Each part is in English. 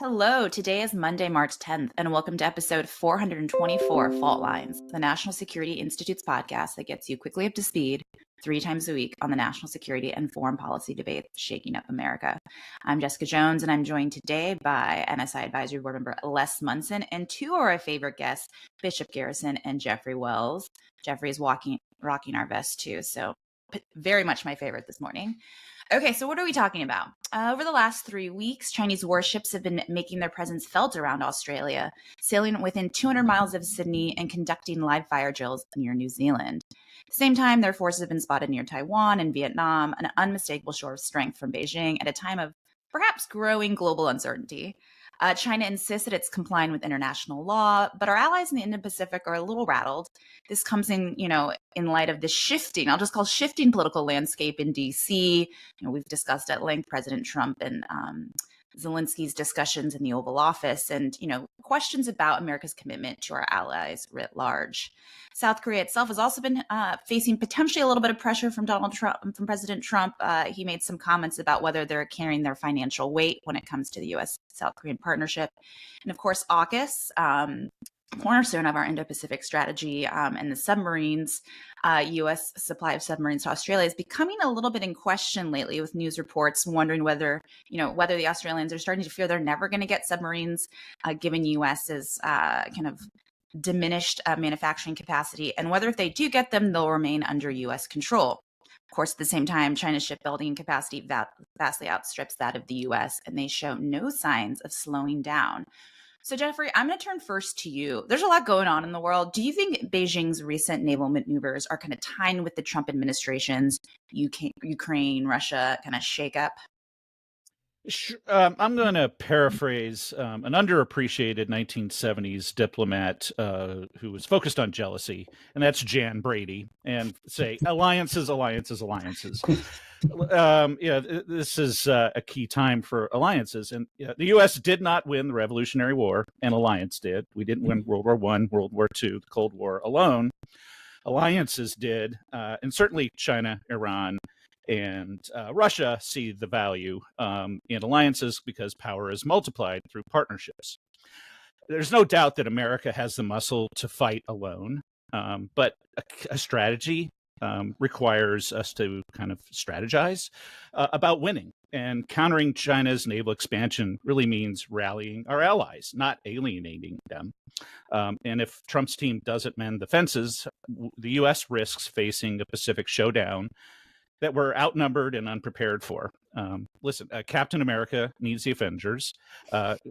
Hello, today is Monday, March 10th, and welcome to episode 424 Fault Lines, the National Security Institute's podcast that gets you quickly up to speed 3 times a week on the national security and foreign policy debates shaking up America. I'm Jessica Jones, and I'm joined today by NSI Advisory Board member Les Munson and two of our favorite guests, Bishop Garrison and Jeffrey Wells. Jeffrey is rocking our vest too, so very much my favorite this morning. Okay, so what are we talking about? Over the last 3 weeks, Chinese warships have been making their presence felt around Australia, sailing within 200 miles of Sydney and conducting live fire drills near New Zealand. At the same time, their forces have been spotted near Taiwan and Vietnam, an unmistakable show of strength from Beijing at a time of perhaps growing global uncertainty. China insists that it's complying with international law, but our allies in the Indo-Pacific are a little rattled. This comes in light of the shifting political landscape in D.C. We've discussed at length President Trump and Zelensky's discussions in the Oval Office and, questions about America's commitment to our allies writ large. South Korea itself has also been facing potentially a little bit of pressure from from President Trump. He made some comments about whether they're carrying their financial weight when it comes to the U.S.-South Korean partnership. And of course, AUKUS, cornerstone of our Indo-Pacific strategy, and the submarines, U.S. supply of submarines to Australia is becoming a little bit in question lately, with news reports wondering whether the Australians are starting to fear they're never going to get submarines, given U.S.'s kind of diminished manufacturing capacity, and whether if they do get them, they'll remain under U.S. control. Of course, at the same time, China's shipbuilding capacity vastly outstrips that of the U.S., and they show no signs of slowing down. So, Jeffrey, I'm going to turn first to you. There's a lot going on in the world. Do you think Beijing's recent naval maneuvers are kind of tying with the Trump administration's Ukraine, Russia kind of shakeup? I'm going to paraphrase an underappreciated 1970s diplomat who was focused on jealousy, and that's Jan Brady, and say alliances. This is a key time for alliances, and the U.S. did not win the Revolutionary War. An alliance did. We didn't win World War I, World War II, the Cold War alone. Alliances did, and certainly China, Iran, and Russia see the value in alliances because power is multiplied through partnerships. There's no doubt that America has the muscle to fight alone, but a strategy requires us to kind of strategize about winning. And countering China's naval expansion really means rallying our allies, not alienating them. And if Trump's team doesn't mend the fences, the U.S. risks facing a Pacific showdown that we're outnumbered and unprepared for. Listen, Captain America needs the Avengers.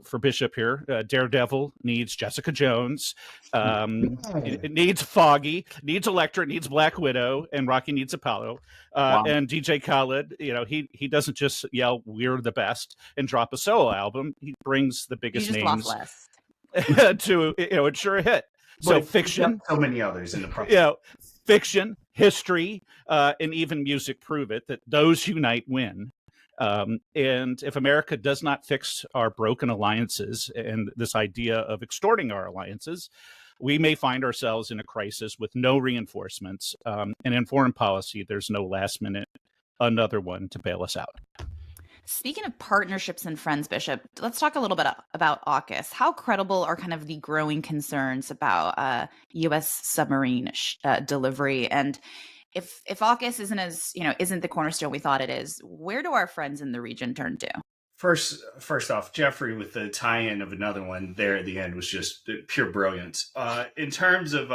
For Bishop here, Daredevil needs Jessica Jones. It needs Foggy, needs Elektra, needs Black Widow, and Rocky needs Apollo. And DJ Khaled, he doesn't just yell, "We're the best," and drop a solo album. He brings the biggest names to ensure a hit. So fiction, so many others in the process. Fiction, history, and even music prove it that those unite win. And if America does not fix our broken alliances and this idea of extorting our alliances, we may find ourselves in a crisis with no reinforcements. And in foreign policy, there's no last minute another one to bail us out. Speaking of partnerships and friends, Bishop, let's talk a little bit about AUKUS. How credible are kind of the growing concerns about U.S. submarine delivery? And if AUKUS isn't the cornerstone we thought it is, where do our friends in the region turn to? First off, Jeffrey with the tie-in of another one there at the end was just pure brilliance. In terms of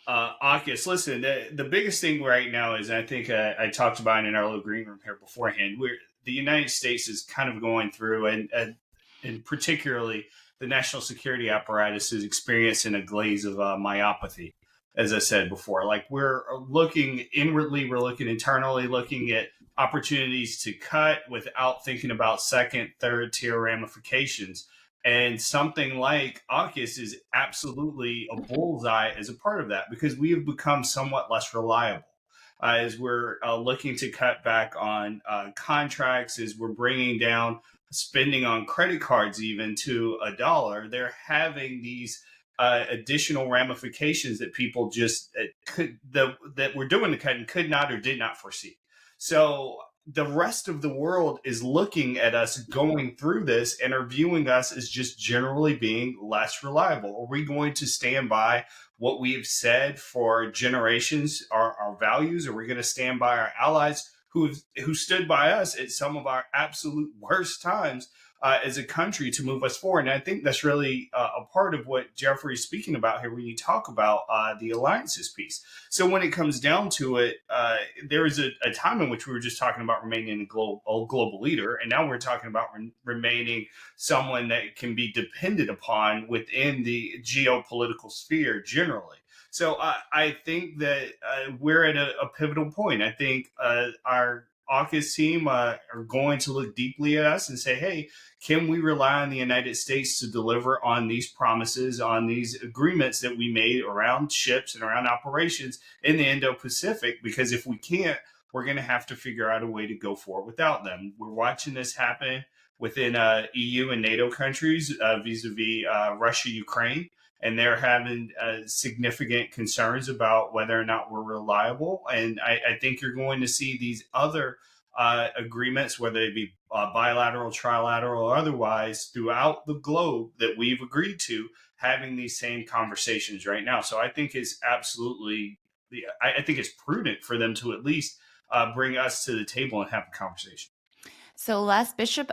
AUKUS, listen, the biggest thing right now is, I think I talked about it in our little green room here beforehand, the United States is kind of going through, and particularly the national security apparatus is experiencing a glaze of myopathy, as I said before. Like, we're looking inwardly, we're looking internally, looking at opportunities to cut without thinking about second, third tier ramifications. And something like AUKUS is absolutely a bullseye as a part of that, because we have become somewhat less reliable. As we're looking to cut back on contracts, as we're bringing down spending on credit cards even to $1, they're having these additional ramifications that people just that we're doing the cut and could not or did not foresee. So the rest of the world is looking at us going through this and are viewing us as just generally being less reliable. Are we going to stand by what we have said for generations, our values? Are we going to stand by our allies who stood by us at some of our absolute worst times as a country to move us forward? And I think that's really a part of what Jeffrey's speaking about here when you talk about the alliances piece. So when it comes down to it, there is a time in which we were just talking about remaining a global leader, and now we're talking about remaining someone that can be depended upon within the geopolitical sphere generally. So I think that we're at a pivotal point. I think our AUKUS team are going to look deeply at us and say, hey, can we rely on the United States to deliver on these promises, on these agreements that we made around ships and around operations in the Indo-Pacific? Because if we can't, we're going to have to figure out a way to go forward without them. We're watching this happen within EU and NATO countries vis-a-vis Russia, Ukraine. And they're having significant concerns about whether or not we're reliable. And I think you're going to see these other agreements, whether they be bilateral, trilateral, or otherwise, throughout the globe that we've agreed to, having these same conversations right now. So I think it's absolutely, I think it's prudent for them to at least bring us to the table and have a conversation. So Les Bishop,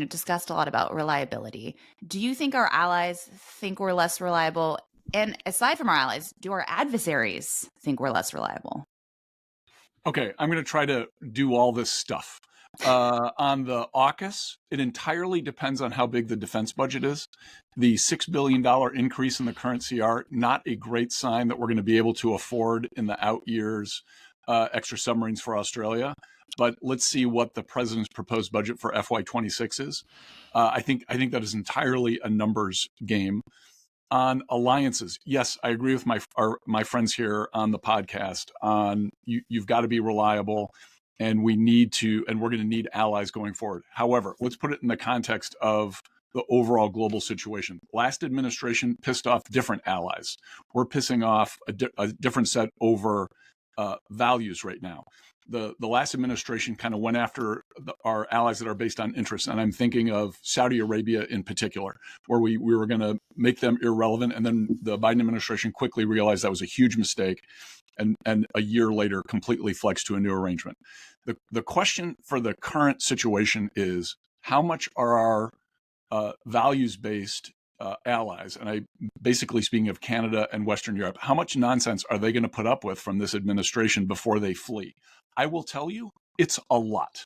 discussed a lot about reliability. Do you think our allies think we're less reliable? And aside from our allies, do our adversaries think we're less reliable? Okay, I'm going to try to do all this stuff. On the AUKUS, it entirely depends on how big the defense budget is. The $6 billion increase in the current CR, not a great sign that we're going to be able to afford in the out years extra submarines for Australia. But let's see what the president's proposed budget for FY26 is. I think that is entirely a numbers game. On alliances, yes, I agree with my friends here on the podcast. On you've got to be reliable, and we're going to need allies going forward. However, let's put it in the context of the overall global situation. Last administration pissed off different allies. We're pissing off a different set over values right now. The last administration kind of went after our allies that are based on interest. And I'm thinking of Saudi Arabia in particular, where we were going to make them irrelevant. And then the Biden administration quickly realized that was a huge mistake. And a year later, completely flexed to a new arrangement. The question for the current situation is, how much are our values-based allies, and I basically speaking of Canada and Western Europe, how much nonsense are they going to put up with from this administration before they flee? I will tell you, it's a lot.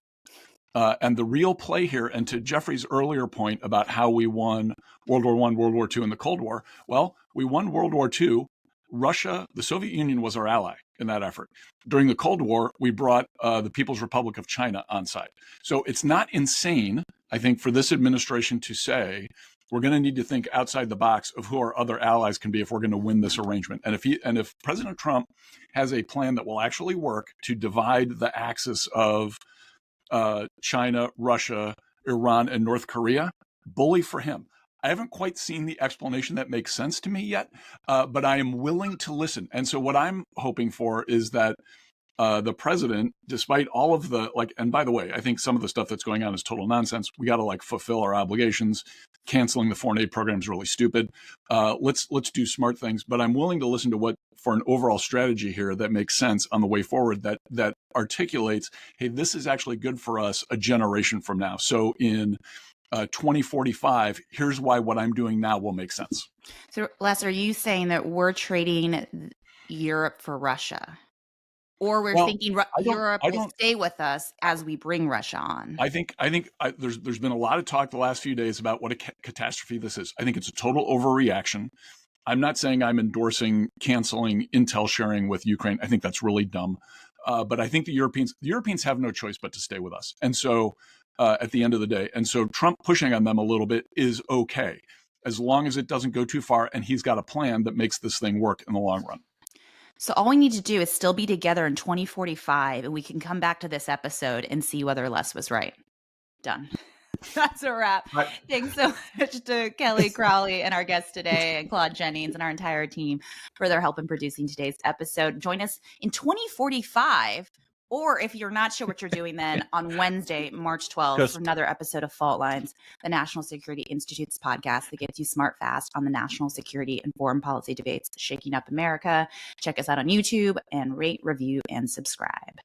And the real play here, and to Jeffrey's earlier point about how we won World War I, World War II, and the Cold War, well, we won World War II. Russia, the Soviet Union was our ally in that effort. During the Cold War, we brought the People's Republic of China on side. So it's not insane, I think, for this administration to say, we're going to need to think outside the box of who our other allies can be if we're going to win this arrangement. And if President Trump has a plan that will actually work to divide the axis of China, Russia, Iran, and North Korea, bully for him. I haven't quite seen the explanation that makes sense to me yet, but I am willing to listen. And so what I'm hoping for is that the president, despite all of the and by the way, I think some of the stuff that's going on is total nonsense. We got to fulfill our obligations. Canceling the foreign aid program is really stupid. Let's do smart things. But I'm willing to listen to what for an overall strategy here that makes sense on the way forward. That articulates, hey, this is actually good for us a generation from now. So in 2045, here's why what I'm doing now will make sense. So, Les, are you saying that we're trading Europe for Russia? Or we're thinking Europe will stay with us as we bring Russia on? I think there's been a lot of talk the last few days about what a catastrophe this is. I think it's a total overreaction. I'm not saying I'm endorsing canceling intel sharing with Ukraine. I think that's really dumb. But I think the Europeans have no choice but to stay with us. And so at the end of the day, and so Trump pushing on them a little bit is okay, as long as it doesn't go too far and he's got a plan that makes this thing work in the long run. So all we need to do is still be together in 2045, and we can come back to this episode and see whether Les was right. Done. That's a wrap. Thanks so much to Kelly Crowley and our guest today, and Claude Jennings and our entire team for their help in producing today's episode. Join us in 2045 Or if you're not sure what you're doing, then on Wednesday, March 12th, for another episode of Fault Lines, the National Security Institute's podcast that gets you smart fast on the national security and foreign policy debates shaking up America. Check us out on YouTube and rate, review, and subscribe.